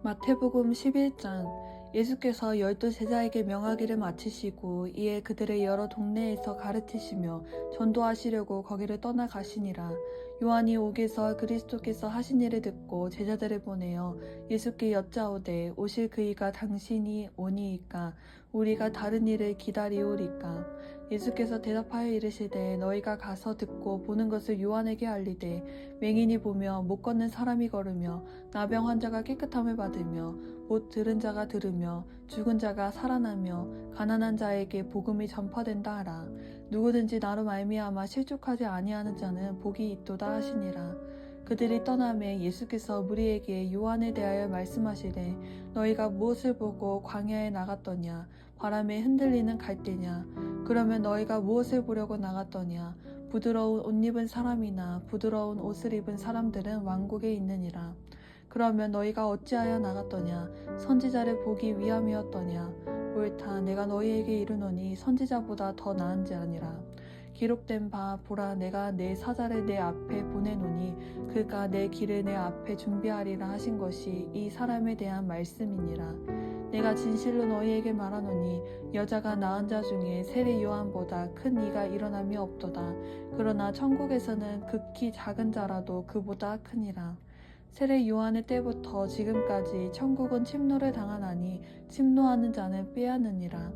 마태복음 11장. 예수께서 12제자에게 명하기를 마치시고 이에 그들의 여러 동네에서 가르치시며 전도하시려고 거기를 떠나가시니라. 요한이 오게서 그리스도께서 하신 일을 듣고 제자들을 보내어 예수께 여짜오되 오실 그이가 당신이 오니이까 우리가 다른 일을 기다리오리까. 예수께서 대답하여 이르시되 너희가 가서 듣고 보는 것을 요한에게 알리되 맹인이 보며 못 걷는 사람이 걸으며 나병 환자가 깨끗함을 받으며 못 들은 자가 들으며 죽은 자가 살아나며 가난한 자에게 복음이 전파된다 하라. 누구든지 나로 말미암아 실족하지 아니하는 자는 복이 있도다 하시니라. 그들이 떠나매 예수께서 무리에게 요한에 대하여 말씀하시되 너희가 무엇을 보고 광야에 나갔더냐? 바람에 흔들리는 갈대냐? 그러면 너희가 무엇을 보려고 나갔더냐? 부드러운 옷 입은 사람이나 부드러운 옷을 입은 사람들은 왕국에 있느니라. 그러면 너희가 어찌하여 나갔더냐? 선지자를 보기 위함이었더냐? 옳다, 내가 너희에게 이르노니 선지자보다 더 나은 자니라. 기록된 바 보라, 내가 내 사자를 내 앞에 보내노니 그가 내 길을 내 앞에 준비하리라 하신 것이 이 사람에 대한 말씀이니라. 내가 진실로 너희에게 말하노니 여자가 낳은 자 중에 세례 요한보다 큰 이가 일어남이 없도다. 그러나 천국에서는 극히 작은 자라도 그보다 크니라. 세례 요한의 때부터 지금까지 천국은 침노를 당하나니 침노하는 자는 빼앗느니라.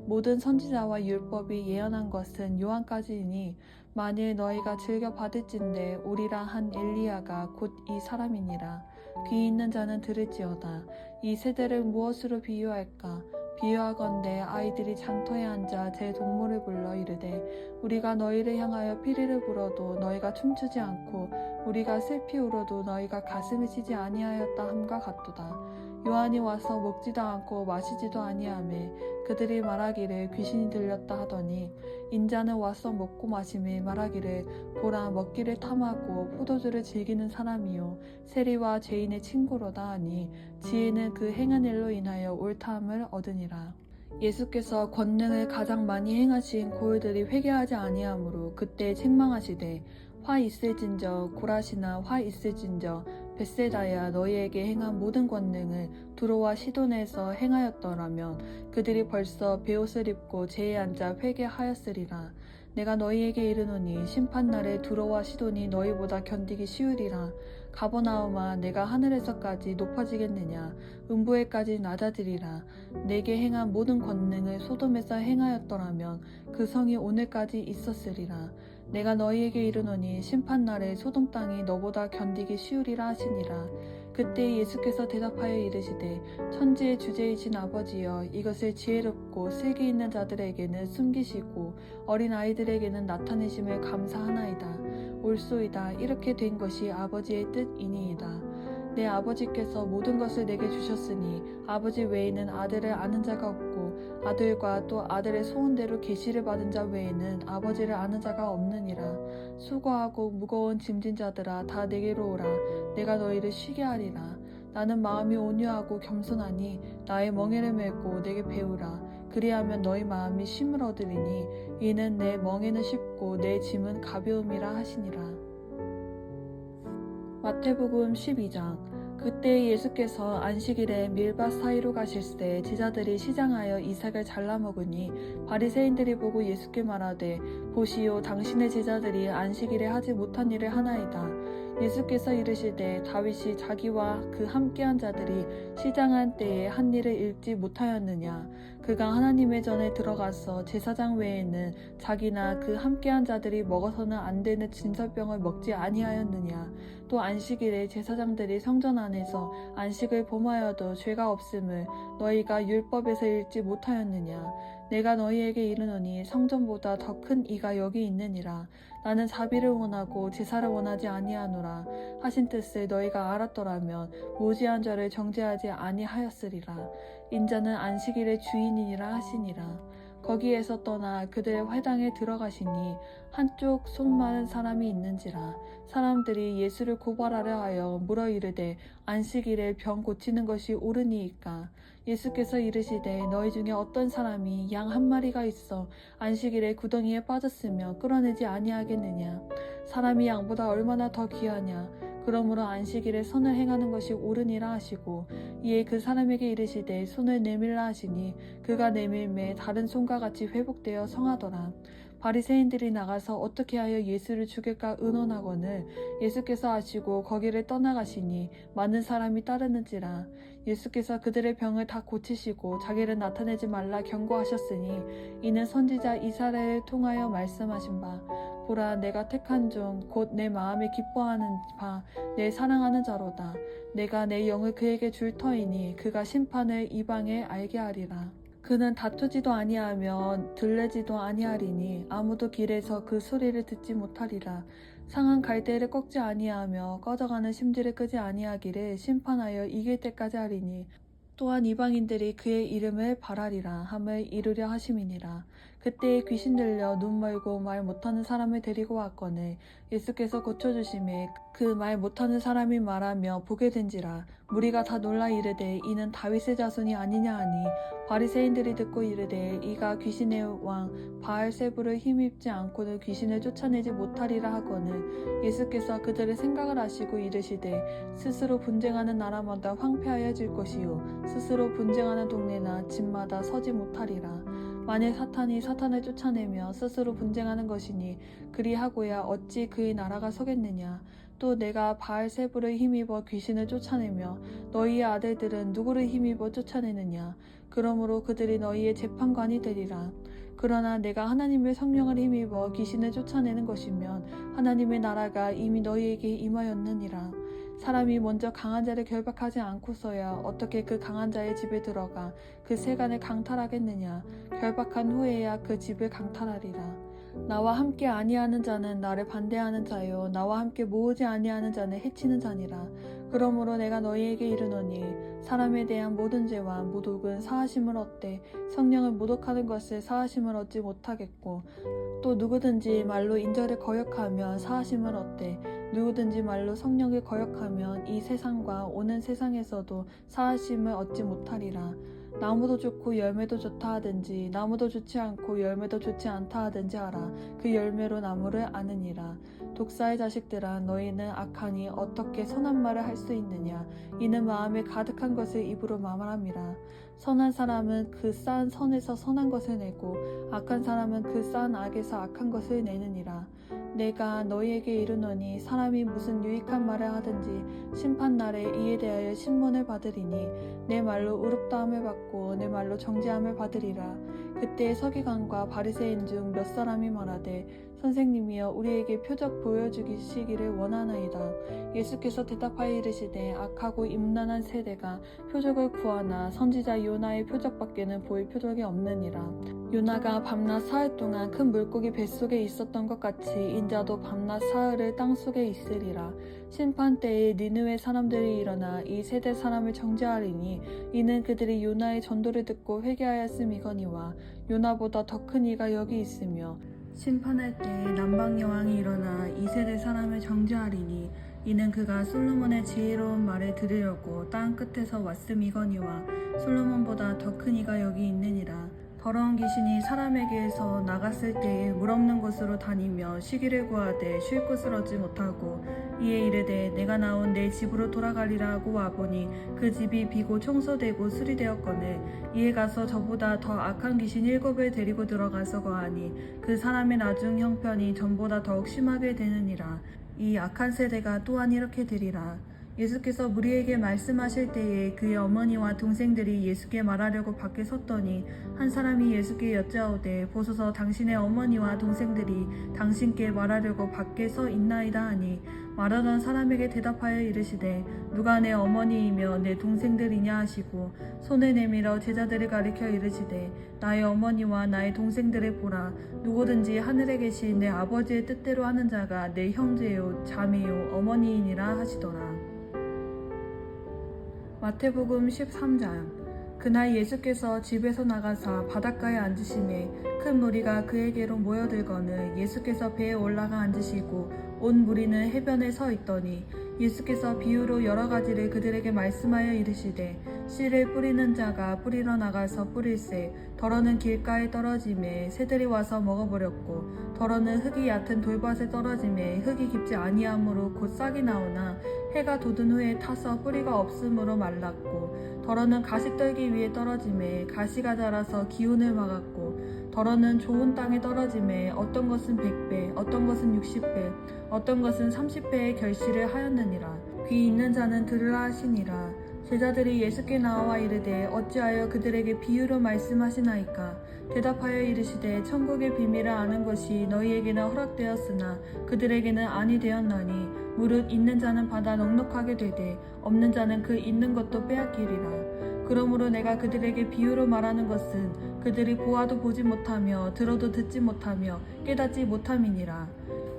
모든 선지자와 율법이 예언한 것은 요한까지이니 만일 너희가 즐겨 받을진대 오리라 한 엘리야가 곧 이 사람이니라. 귀 있는 자는 들을지어다. 이 세대를 무엇으로 비유할까? 비유하건대 아이들이 장터에 앉아 제 동물을 불러 이르되 우리가 너희를 향하여 피리를 불어도 너희가 춤추지 않고 우리가 슬피 울어도 너희가 가슴을 치지 아니하였다 함과 같도다. 요한이 와서 먹지도 않고 마시지도 아니하매 그들이 말하기를 귀신이 들렸다 하더니 인자는 와서 먹고 마시매 말하기를 보라, 먹기를 탐하고 포도주를 즐기는 사람이요 세리와 죄인의 친구로다 하니 지혜는 그 행한 일로 인하여 옳다함을 얻으니라. 예수께서 권능을 가장 많이 행하신 고을들이 회개하지 아니하므로 그때 책망하시되 화 있을진저 고라시나 화 있을진저 벳세다야, 너희에게 행한 모든 권능을 두로와 시돈에서 행하였더라면 그들이 벌써 베옷을 입고 제에 앉아 회개하였으리라. 내가 너희에게 이르노니 심판날에 두로와 시돈이 너희보다 견디기 쉬우리라. 가버나움아, 내가 하늘에서까지 높아지겠느냐? 음부에까지 낮아지리라. 내게 행한 모든 권능을 소돔에서 행하였더라면 그 성이 오늘까지 있었으리라. 내가 너희에게 이르노니 심판날에 소돔 땅이 너보다 견디기 쉬우리라 하시니라. 그때 예수께서 대답하여 이르시되 천지의 주제이신 아버지여, 이것을 지혜롭고 슬기 있는 자들에게는 숨기시고 어린 아이들에게는 나타내심을 감사하나이다. 옳소이다. 이렇게 된 것이 아버지의 뜻이니이다. 내 아버지께서 모든 것을 내게 주셨으니 아버지 외에는 아들을 아는 자가 없고 아들과 또 아들의 소원대로 계시를 받은 자 외에는 아버지를 아는 자가 없느니라. 수고하고 무거운 짐진 자들아, 다 내게로 오라. 내가 너희를 쉬게 하리라. 나는 마음이 온유하고 겸손하니 나의 멍에를 메고 내게 배우라. 그리하면 너희 마음이 쉼을 얻으리니 이는 내 멍에는 쉽고 내 짐은 가벼움이라 하시니라. 마태복음 12장. 그때 예수께서 안식일에 밀밭 사이로 가실새 제자들이 시장하여 이삭을 잘라 먹으니 바리새인들이 보고 예수께 말하되 보시오, 당신의 제자들이 안식일에 하지 못한 일을 하나이다. 예수께서 이르시되 다윗이 자기와 그 함께한 자들이 시장한 때에 한 일을 읽지 못하였느냐? 그가 하나님의 전에 들어가서 제사장 외에는 자기나 그 함께한 자들이 먹어서는 안 되는 진설병을 먹지 아니하였느냐? 또 안식일에 제사장들이 성전 안에서 안식을 범하여도 죄가 없음을 너희가 율법에서 읽지 못하였느냐? 내가 너희에게 이르노니 성전보다 더 큰 이가 여기 있느니라. 나는 자비를 원하고 제사를 원하지 아니하노라 하신 뜻을 너희가 알았더라면 무지한 자를 정죄하지 아니하였으리라. 인자는 안식일의 주인이니라 하시니라. 거기에서 떠나 그들의 회당에 들어가시니 한쪽 손 많은 사람이 있는지라. 사람들이 예수를 고발하려 하여 물어 이르되 안식일에 병 고치는 것이 옳으니이까? 예수께서 이르시되 너희 중에 어떤 사람이 양 한 마리가 있어 안식일에 구덩이에 빠졌으며 끌어내지 아니하겠느냐? 사람이 양보다 얼마나 더 귀하냐? 그러므로 안식일에 선을 행하는 것이 옳으니라 하시고 이에 그 사람에게 이르시되 손을 내밀라 하시니 그가 내밀매 다른 손과 같이 회복되어 성하더라. 바리새인들이 나가서 어떻게 하여 예수를 죽일까 의논하거늘 예수께서 아시고 거기를 떠나가시니 많은 사람이 따르는지라. 예수께서 그들의 병을 다 고치시고 자기를 나타내지 말라 경고하셨으니 이는 선지자 이사야를 통하여 말씀하신 바 보라 내가 택한 종 곧 내 마음에 기뻐하는 바 내 사랑하는 자로다. 내가 내 영을 그에게 줄 터이니 그가 심판을 이방에 알게 하리라. 그는 다투지도 아니하며 들레지도 아니하리니 아무도 길에서 그 소리를 듣지 못하리라. 상한 갈대를 꺾지 아니하며 꺼져가는 심지를 끄지 아니하기를 심판하여 이길 때까지 하리니 또한 이방인들이 그의 이름을 바라리라 함을 이루려 하심이니라. 그때에 귀신 들려 눈 멀고 말 못하는 사람을 데리고 왔거늘 예수께서 고쳐주심에 그 말 못하는 사람이 말하며 보게 된지라. 무리가 다 놀라 이르되 이는 다윗의 자손이 아니냐 하니 바리새인들이 듣고 이르되 이가 귀신의 왕 바알세불을 힘입지 않고는 귀신을 쫓아내지 못하리라 하거늘 예수께서 그들의 생각을 아시고 이르시되 스스로 분쟁하는 나라마다 황폐하여질 것이요 스스로 분쟁하는 동네나 집마다 서지 못하리라. 만일 사탄이 사탄을 쫓아내며 스스로 분쟁하는 것이니 그리하고야 어찌 그의 나라가 서겠느냐. 또 내가 바알세불을 힘입어 귀신을 쫓아내며 너희의 아들들은 누구를 힘입어 쫓아내느냐. 그러므로 그들이 너희의 재판관이 되리라. 그러나 내가 하나님의 성령을 힘입어 귀신을 쫓아내는 것이면 하나님의 나라가 이미 너희에게 임하였느니라. 사람이 먼저 강한 자를 결박하지 않고서야 어떻게 그 강한 자의 집에 들어가 그 세간을 강탈하겠느냐. 결박한 후에야 그 집을 강탈하리라. 나와 함께 아니하는 자는 나를 반대하는 자요 나와 함께 모으지 아니하는 자는 해치는 자니라. 그러므로 내가 너희에게 이르노니 사람에 대한 모든 죄와 모독은 사하심을 얻되 성령을 모독하는 것을 사하심을 얻지 못하겠고 또 누구든지 말로 인절을 거역하면 사하심을 얻되 누구든지 말로 성령을 거역하면 이 세상과 오는 세상에서도 사하심을 얻지 못하리라. 나무도 좋고 열매도 좋다 하든지 나무도 좋지 않고 열매도 좋지 않다 하든지 하라. 그 열매로 나무를 아느니라. 독사의 자식들아 너희는 악하니 어떻게 선한 말을 할 수 있느냐. 이는 마음에 가득한 것을 입으로 말함이라. 선한 사람은 그 쌓은 선에서 선한 것을 내고 악한 사람은 그 쌓은 악에서 악한 것을 내느니라. 내가 너희에게 이르노니 사람이 무슨 유익한 말을 하든지 심판날에 이에 대하여 신문을 받으리니 내 말로 의롭다함을 받고 내 말로 정죄함을 받으리라. 그때 서기관과 바리새인 중 몇 사람이 말하되 선생님이여 우리에게 표적 보여주시기를 원하나이다. 예수께서 대답하여 이르시되 악하고 임란한 세대가 표적을 구하나 선지자 요나의 표적밖에는 보일 표적이 없느니라. 요나가 밤낮 사흘 동안 큰 물고기 뱃속에 있었던 것 같이 인자도 밤낮 사흘을 땅속에 있으리라. 심판 때에 니느웨 사람들이 일어나 이 세대 사람을 정죄하리니 이는 그들이 요나의 전도를 듣고 회개하였음이거니와 요나보다 더 큰 이가 여기 있으며 심판할 때에 남방 여왕이 일어나 이 세대 사람을 정죄하리니 이는 그가 솔로몬의 지혜로운 말을 들으려고 땅 끝에서 왔음이거니와 솔로몬보다 더 큰 이가 여기 있느니라. 더러운 귀신이 사람에게서 나갔을 때에 물 없는 곳으로 다니며 쉬기를 구하되 쉴 곳을 얻지 못하고 이에 이르되 내가 나온 내 집으로 돌아가리라 하고 와보니 그 집이 비고 청소되고 수리되었거늘 이에 가서 저보다 더 악한 귀신 7을 데리고 들어가서 거하니 그 사람의 나중 형편이 전보다 더욱 심하게 되느니라. 이 악한 세대가 또한 이렇게 되리라. 예수께서 무리에게 말씀하실 때에 그의 어머니와 동생들이 예수께 말하려고 밖에 섰더니 한 사람이 예수께 여짜오되 보소서 당신의 어머니와 동생들이 당신께 말하려고 밖에 서 있나이다 하니 말하던 사람에게 대답하여 이르시되 누가 내 어머니이며 내 동생들이냐 하시고 손을 내밀어 제자들을 가리켜 이르시되 나의 어머니와 나의 동생들을 보라. 누구든지 하늘에 계신 내 아버지의 뜻대로 하는 자가 내 형제요 자매요 어머니이니라 하시더라. 마태복음 13장. 그날 예수께서 집에서 나가사 바닷가에 앉으심에 큰 무리가 그에게로 모여들거늘 예수께서 배에 올라가 앉으시고 온 무리는 해변에 서 있더니 예수께서 비유로 여러 가지를 그들에게 말씀하여 이르시되 씨를 뿌리는 자가 뿌리러 나가서 뿌릴새 덜어는 길가에 떨어짐에 새들이 와서 먹어버렸고 덜어는 흙이 얕은 돌밭에 떨어짐에 흙이 깊지 아니하므로 곧 싹이 나오나 해가 돋은 후에 타서 뿌리가 없으므로 말랐고 덜어는 가시떨기 위에 떨어짐에 가시가 자라서 기운을 막았고 덜어는 좋은 땅에 떨어짐에 어떤 것은 100배 어떤 것은 60배 어떤 것은 30배의 결실을 하였느니라. 귀 있는 자는 들으라 하시니라. 제자들이 예수께 나와 이르되 어찌하여 그들에게 비유로 말씀하시나이까. 대답하여 이르시되 천국의 비밀을 아는 것이 너희에게는 허락되었으나 그들에게는 아니 되었나니 무릇 있는 자는 받아 넉넉하게 되되 없는 자는 그 있는 것도 빼앗기리라. 그러므로 내가 그들에게 비유로 말하는 것은 그들이 보아도 보지 못하며 들어도 듣지 못하며 깨닫지 못함이니라.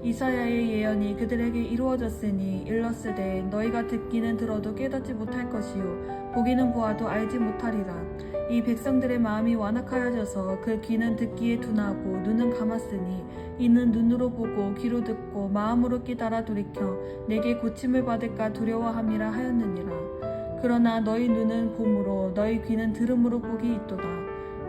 이사야의 예언이 그들에게 이루어졌으니 일렀으되 너희가 듣기는 들어도 깨닫지 못할 것이요 보기는 보아도 알지 못하리라. 이 백성들의 마음이 완악하여져서 그 귀는 듣기에 둔하고 눈은 감았으니 이는 눈으로 보고 귀로 듣고 마음으로 깨달아 돌이켜 내게 고침을 받을까 두려워함이라 하였느니라. 그러나 너희 눈은 봄으로 너희 귀는 들음으로 복이 있도다.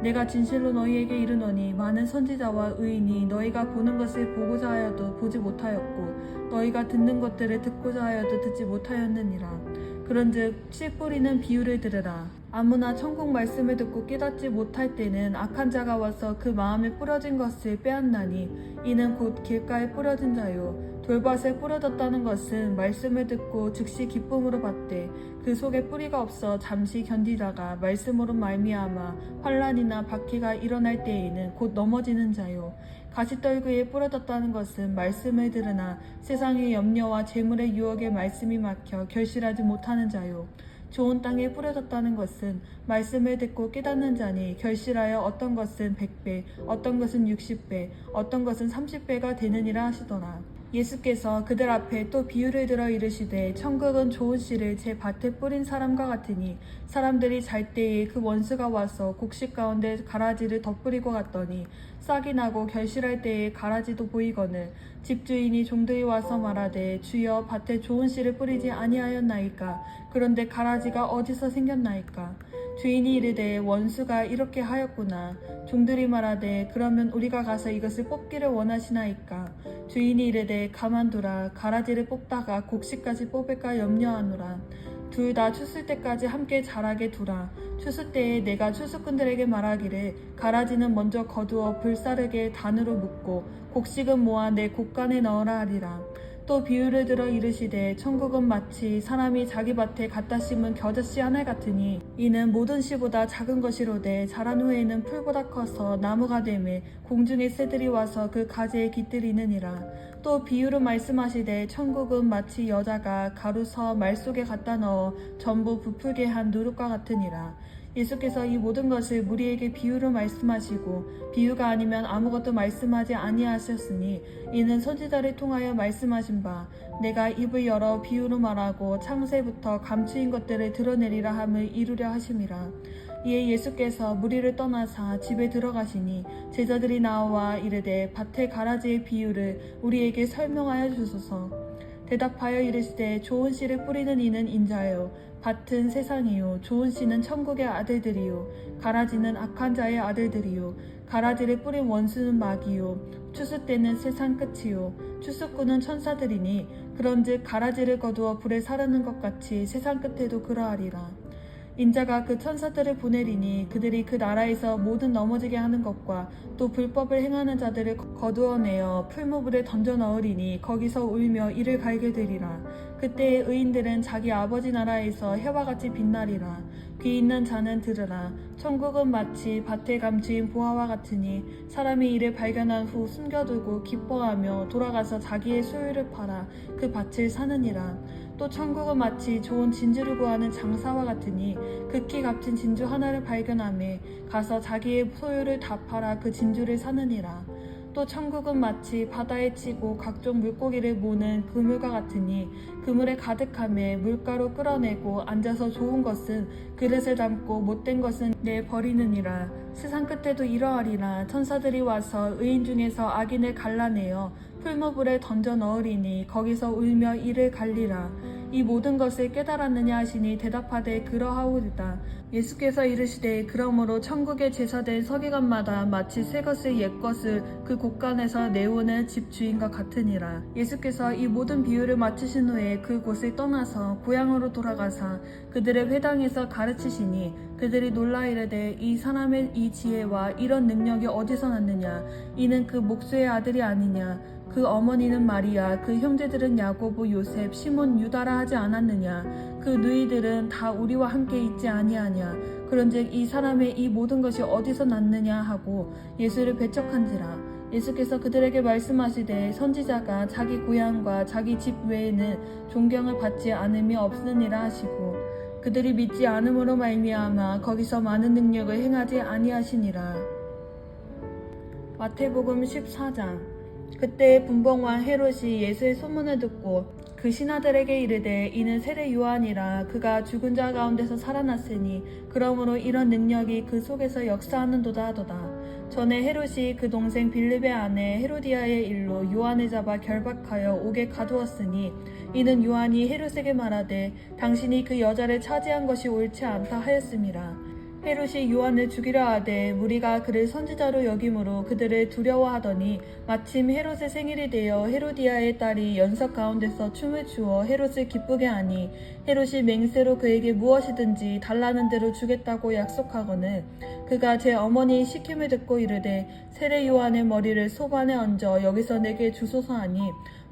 내가 진실로 너희에게 이르노니 많은 선지자와 의인이 너희가 보는 것을 보고자 하여도 보지 못하였고 너희가 듣는 것들을 듣고자 하여도 듣지 못하였느니라. 그런즉 씨 뿌리는 비유를 들으라. 아무나 천국 말씀을 듣고 깨닫지 못할 때는 악한 자가 와서 그 마음에 뿌려진 것을 빼앗나니 이는 곧 길가에 뿌려진 자요 돌밭에 뿌려졌다는 것은 말씀을 듣고 즉시 기쁨으로 받되 그 속에 뿌리가 없어 잠시 견디다가 말씀으로 말미암아 환난이나 박해가 일어날 때에는 곧 넘어지는 자요 가시떨기에 뿌려졌다는 것은 말씀을 들으나 세상의 염려와 재물의 유혹에 말씀이 막혀 결실하지 못하는 자요 좋은 땅에 뿌려졌다는 것은 말씀을 듣고 깨닫는 자니 결실하여 어떤 것은 100배 어떤 것은 60배 어떤 것은 30배가 되느니라 하시더라. 예수께서 그들 앞에 또 비유를 들어 이르시되 천국은 좋은 씨를 제 밭에 뿌린 사람과 같으니 사람들이 잘 때에 그 원수가 와서 곡식 가운데 가라지를 덧뿌리고 갔더니 싹이 나고 결실할 때에 가라지도 보이거늘 집주인이 종들이 와서 말하되 주여 밭에 좋은 씨를 뿌리지 아니하였나이까. 그런데 가라지가 어디서 생겼나이까. 주인이 이르되 원수가 이렇게 하였구나. 종들이 말하되 그러면 우리가 가서 이것을 뽑기를 원하시나이까. 주인이 이르되 가만두라. 가라지를 뽑다가 곡식까지 뽑을까 염려하노라. 둘 다 추수 때까지 함께 자라게 두라. 추수 때에 내가 추수꾼들에게 말하기를 가라지는 먼저 거두어 불사르게 단으로 묶고 곡식은 모아 내 곡간에 넣으라 하리라. 또 비유를 들어 이르시되 천국은 마치 사람이 자기 밭에 갖다 심은 겨자씨 하나 같으니 이는 모든 씨보다 작은 것이로되 자란 후에는 풀보다 커서 나무가 되매 공중의 새들이 와서 그 가지에 깃들이느니라. 또 비유로 말씀하시되 천국은 마치 여자가 가루서 말 속에 갖다 넣어 전부 부풀게 한 누룩과 같으니라. 예수께서 이 모든 것을 무리에게 비유로 말씀하시고 비유가 아니면 아무것도 말씀하지 아니하셨으니 이는 선지자를 통하여 말씀하신 바 내가 입을 열어 비유로 말하고 창세부터 감추인 것들을 드러내리라 함을 이루려 하심이라. 이에 예수께서 무리를 떠나사 집에 들어가시니 제자들이 나와 이르되 밭의 가라지의 비유를 우리에게 설명하여 주소서. 대답하여 이르시되 좋은 씨를 뿌리는 이는 인자요 밭은 세상이요 좋은 씨는 천국의 아들들이요 가라지는 악한 자의 아들들이요 가라지를 뿌린 원수는 마귀요 추수 때는 세상 끝이요 추수꾼은 천사들이니 그런즉 가라지를 거두어 불에 사르는 것 같이 세상 끝에도 그러하리라. 인자가 그 천사들을 보내리니 그들이 그 나라에서 모든 넘어지게 하는 것과 또 불법을 행하는 자들을 거두어내어 풀무불에 던져 넣으리니 거기서 울며 이를 갈게 되리라. 그때의 의인들은 자기 아버지 나라에서 해와 같이 빛나리라. 귀 있는 자는 들으라. 천국은 마치 밭에 감추인 보화와 같으니 사람이 이를 발견한 후 숨겨두고 기뻐하며 돌아가서 자기의 소유를 팔아 그 밭을 사느니라. 또 천국은 마치 좋은 진주를 구하는 장사와 같으니 극히 값진 진주 하나를 발견하매 가서 자기의 소유를 다 팔아 그 진주를 사느니라. 또 천국은 마치 바다에 치고 각종 물고기를 모는 그물과 같으니 그물에 가득하매 물가로 끌어내고 앉아서 좋은 것은 그릇에 담고 못된 것은 내버리느니라. 세상 끝에도 이러하리라. 천사들이 와서 의인 중에서 악인을 갈라내어 풀무불에 던져 넣으리니 거기서 울며 이를 갈리라. 이 모든 것을 깨달았느냐 하시니 대답하되 그러하오리다. 예수께서 이르시되 그러므로 천국의 제사된 서기관마다 마치 새 것을 옛 것을 그 곳간에서 내오는 집 주인과 같으니라. 예수께서 이 모든 비유를 마치신 후에 그 곳을 떠나서 고향으로 돌아가사 그들의 회당에서 가르치시니 그들이 놀라 이르되 이 사람의 이 지혜와 이런 능력이 어디서 났느냐. 이는 그 목수의 아들이 아니냐. 그 어머니는 마리아, 그 형제들은 야고보, 요셉, 시몬, 유다라 하지 않았느냐. 그 누이들은 다 우리와 함께 있지 아니하냐. 그런즉 이 사람의 이 모든 것이 어디서 났느냐 하고 예수를 배척한지라. 예수께서 그들에게 말씀하시되 선지자가 자기 고향과 자기 집 외에는 존경을 받지 않음이 없으니라 하시고 그들이 믿지 않음으로 말미암아 거기서 많은 능력을 행하지 아니하시니라. 마태복음 14장. 그때 분봉왕 헤롯이 예수의 소문을 듣고 그 신하들에게 이르되 이는 세례 요한이라. 그가 죽은 자 가운데서 살아났으니 그러므로 이런 능력이 그 속에서 역사하는도다 하도다. 전에 헤롯이 그 동생 빌립의 아내 헤로디아의 일로 요한을 잡아 결박하여 옥에 가두었으니 이는 요한이 헤롯에게 말하되 당신이 그 여자를 차지한 것이 옳지 않다 하였음이라. 헤롯이 요한을 죽이려 하되 무리가 그를 선지자로 여김으로 그들을 두려워하더니 마침 헤롯의 생일이 되어 헤로디아의 딸이 연석 가운데서 춤을 추어 헤롯을 기쁘게 하니 헤롯이 맹세로 그에게 무엇이든지 달라는 대로 주겠다고 약속하거늘 그가 제 어머니의 시킴을 듣고 이르되 세례 요한의 머리를 소반에 얹어 여기서 내게 주소서 하니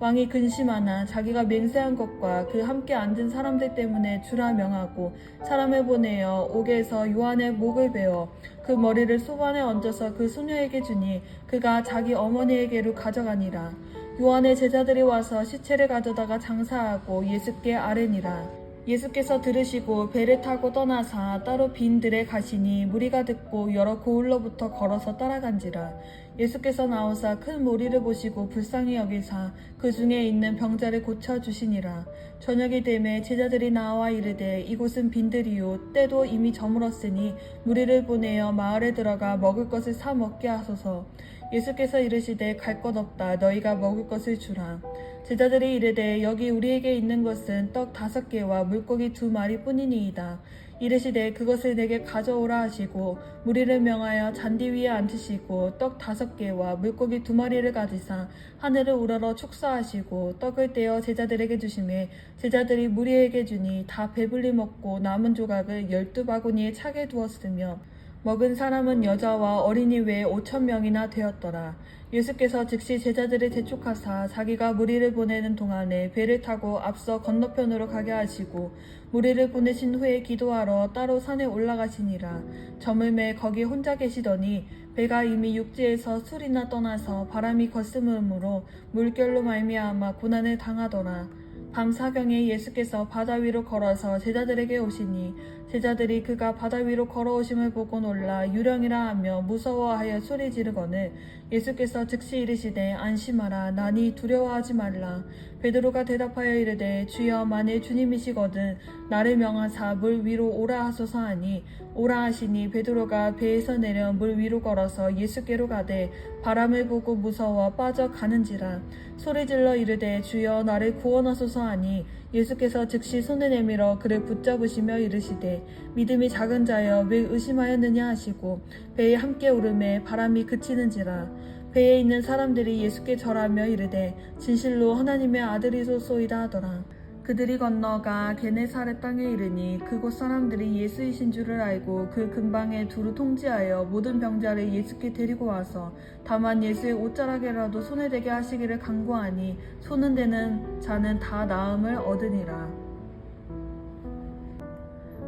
왕이 근심하나 자기가 맹세한 것과 그 함께 앉은 사람들 때문에 주라 명하고 사람을 보내어 옥에서 요한의 목을 베어 그 머리를 소반에 얹어서 그 소녀에게 주니 그가 자기 어머니에게로 가져가니라. 요한의 제자들이 와서 시체를 가져다가 장사하고 예수께 아뢰니라. 예수께서 들으시고 배를 타고 떠나사 따로 빈 들에 가시니 무리가 듣고 여러 고을로부터 걸어서 따라간지라. 예수께서 나오사 큰 무리를 보시고 불쌍히 여기사 그 중에 있는 병자를 고쳐주시니라. 저녁이 되매 제자들이 나와 이르되 이곳은 빈들이요 때도 이미 저물었으니 무리를 보내어 마을에 들어가 먹을 것을 사 먹게 하소서. 예수께서 이르시되 갈 것 없다. 너희가 먹을 것을 주라. 제자들이 이르되 여기 우리에게 있는 것은 떡 5개와 물고기 2마리 뿐이니이다. 이르시되 그것을 내게 가져오라 하시고 무리를 명하여 잔디 위에 앉으시고 떡 5개와 물고기 2마리를 가지사 하늘을 우러러 축사하시고 떡을 떼어 제자들에게 주시매 제자들이 무리에게 주니 다 배불리 먹고 남은 조각을 12바구니에 차게 두었으며 먹은 사람은 여자와 어린이 외에 5,000명이나 되었더라. 예수께서 즉시 제자들을 재촉하사 자기가 무리를 보내는 동안에 배를 타고 앞서 건너편으로 가게 하시고 무리를 보내신 후에 기도하러 따로 산에 올라가시니라. 저물매 거기 혼자 계시더니 배가 이미 육지에서 술이나 떠나서 바람이 거스름으로 물결로 말미암아 고난을 당하더라. 밤 사경에 예수께서 바다 위로 걸어서 제자들에게 오시니 제자들이 그가 바다 위로 걸어오심을 보고 놀라 유령이라 하며 무서워하여 소리 지르거늘 예수께서 즉시 이르시되 안심하라. 나니 두려워하지 말라. 베드로가 대답하여 이르되 주여 만일 주님이시거든 나를 명하사 물 위로 오라 하소서 하니 오라 하시니 베드로가 배에서 내려 물 위로 걸어서 예수께로 가되 바람을 보고 무서워 빠져가는지라. 소리질러 이르되 주여 나를 구원하소서 하니 예수께서 즉시 손을 내밀어 그를 붙잡으시며 이르시되 믿음이 작은 자여 왜 의심하였느냐 하시고 배에 함께 오르매 바람이 그치는지라. 배에 있는 사람들이 예수께 절하며 이르되 진실로 하나님의 아들이소이다 하더라. 그들이 건너가 게네사렛 땅에 이르니 그곳 사람들이 예수이신 줄을 알고 그 근방에 두루 통지하여 모든 병자를 예수께 데리고 와서 다만 예수의 옷자락에라도 손을 대게 하시기를 간구하니 손은 대는 자는 다 나음을 얻으니라.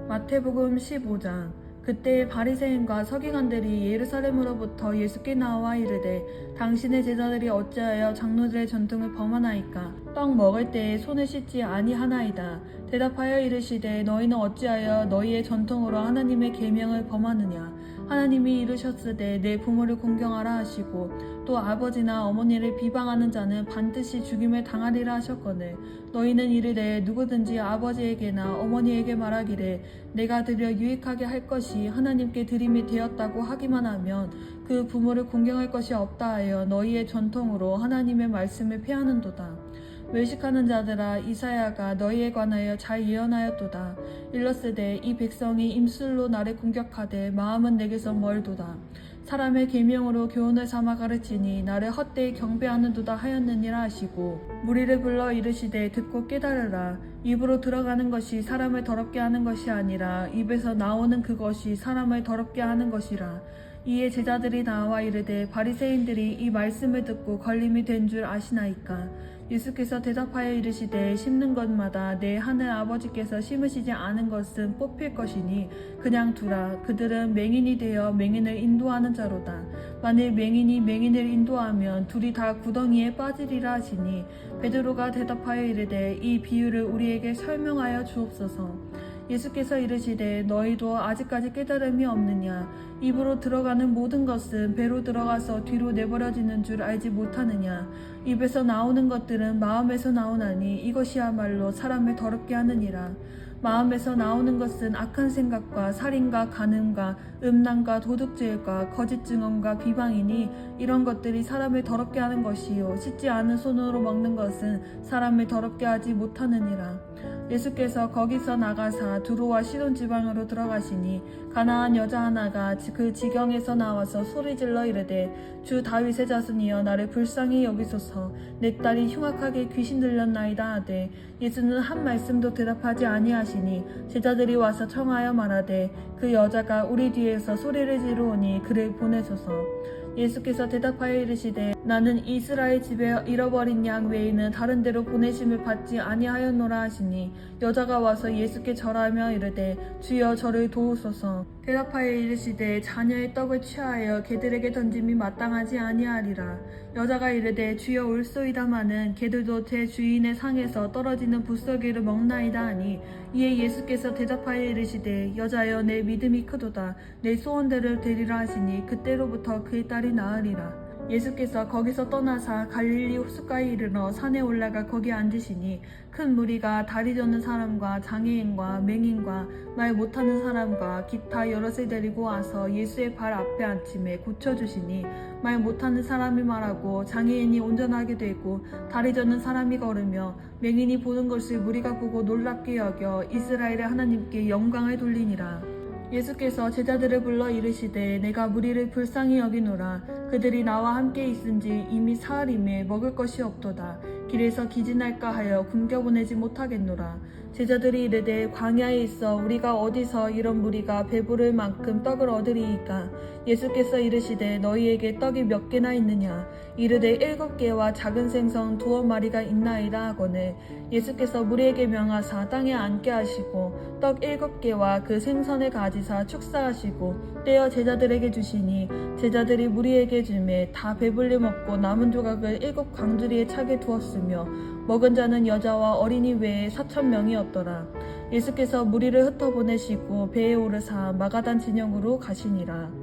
마태복음 15장. 그때 바리새인과 서기관들이 예루살렘으로부터 예수께 나와 이르되 당신의 제자들이 어찌하여 장로들의 전통을 범하나이까. 떡 먹을 때에 손을 씻지 아니하나이다. 대답하여 이르시되 너희는 어찌하여 너희의 전통으로 하나님의 계명을 범하느냐. 하나님이 이르셨으되 내 부모를 공경하라 하시고 또 아버지나 어머니를 비방하는 자는 반드시 죽임을 당하리라 하셨거늘 너희는 이르되 누구든지 아버지에게나 어머니에게 말하기를 내가 드려 유익하게 할 것이 하나님께 드림이 되었다고 하기만 하면 그 부모를 공경할 것이 없다 하여 너희의 전통으로 하나님의 말씀을 폐하는도다. 외식하는 자들아, 이사야가 너희에 관하여 잘 예언하였도다. 일렀으되 이 백성이 입술로 나를 공격하되 마음은 내게서 멀도다. 사람의 계명으로 교훈을 삼아 가르치니 나를 헛되이 경배하는도다 하였느니라 하시고, 무리를 불러 이르시되 듣고 깨달으라. 입으로 들어가는 것이 사람을 더럽게 하는 것이 아니라 입에서 나오는 그것이 사람을 더럽게 하는 것이라. 이에 제자들이 나와 이르되 바리새인들이 이 말씀을 듣고 걸림이 된 줄 아시나이까. 예수께서 대답하여 이르시되 심는 것마다 내 하늘 아버지께서 심으시지 않은 것은 뽑힐 것이니 그냥 두라. 그들은 맹인이 되어 맹인을 인도하는 자로다. 만일 맹인이 맹인을 인도하면 둘이 다 구덩이에 빠지리라 하시니, 베드로가 대답하여 이르되 이 비유를 우리에게 설명하여 주옵소서. 예수께서 이르시되 너희도 아직까지 깨달음이 없느냐. 입으로 들어가는 모든 것은 배로 들어가서 뒤로 내버려지는 줄 알지 못하느냐. 입에서 나오는 것들은 마음에서 나오나니 이것이야말로 사람을 더럽게 하느니라. 마음에서 나오는 것은 악한 생각과 살인과 간음과 음란과 도둑질과 거짓 증언과 비방이니 이런 것들이 사람을 더럽게 하는 것이요 씻지 않은 손으로 먹는 것은 사람을 더럽게 하지 못하느니라. 예수께서 거기서 나가사 두로와 시돈 지방으로 들어가시니 가나안 여자 하나가 그 지경에서 나와서 소리질러 이르되 주 다윗의 자손이여 나를 불쌍히 여기소서. 내 딸이 흉악하게 귀신 들렸나이다 하되, 예수는 한 말씀도 대답하지 아니하시니 제자들이 와서 청하여 말하되 그 여자가 우리 뒤에서 소리를 지르오니 그를 보내소서. 예수께서 대답하여 이르시되 나는 이스라엘 집에 잃어버린 양 외에는 다른 데로 보내심을 받지 아니하였노라 하시니, 여자가 와서 예수께 절하며 이르되 주여 저를 도우소서. 대답하여 이르시되 자녀의 떡을 취하여 개들에게 던짐이 마땅하지 아니하리라. 여자가 이르되 주여 올소이다마는 개들도 제 주인의 상에서 떨어지는 부스러기를 먹나이다 하니, 이에 예수께서 대답하여 이르시되 여자여 내 믿음이 크도다. 내 소원대로 되리라 하시니 그때로부터 그의 딸이 나으리라. 예수께서 거기서 떠나사 갈릴리 호숫가에 이르러 산에 올라가 거기 앉으시니 큰 무리가 다리 저는 사람과 장애인과 맹인과 말 못하는 사람과 기타 여럿을 데리고 와서 예수의 발 앞에 앉힘에 고쳐주시니, 말 못하는 사람이 말하고 장애인이 온전하게 되고 다리 저는 사람이 걸으며 맹인이 보는 것을 무리가 보고 놀랍게 여겨 이스라엘의 하나님께 영광을 돌리니라. 예수께서 제자들을 불러 이르시되 내가 무리를 불쌍히 여기노라. 그들이 나와 함께 있은지 이미 사흘임에 먹을 것이 없도다. 길에서 기진할까 하여 굶겨보내지 못하겠노라. 제자들이 이르되 광야에 있어 우리가 어디서 이런 무리가 배부를 만큼 떡을 얻으리이까. 예수께서 이르시되 너희에게 떡이 몇 개나 있느냐. 이르되 7개와 작은 생선 2마리가 있나이다 하거늘, 예수께서 무리에게 명하사 땅에 앉게 하시고 떡 7개와 그 생선을 가지사 축사하시고 떼어 제자들에게 주시니, 제자들이 무리에게 주매 다 배불리 먹고 남은 조각을 7광주리에 차게 두었으며 먹은 자는 여자와 어린이 외에 4,000명이었더라. 예수께서 무리를 흩어보내시고 배에 오르사 마가단 진영으로 가시니라.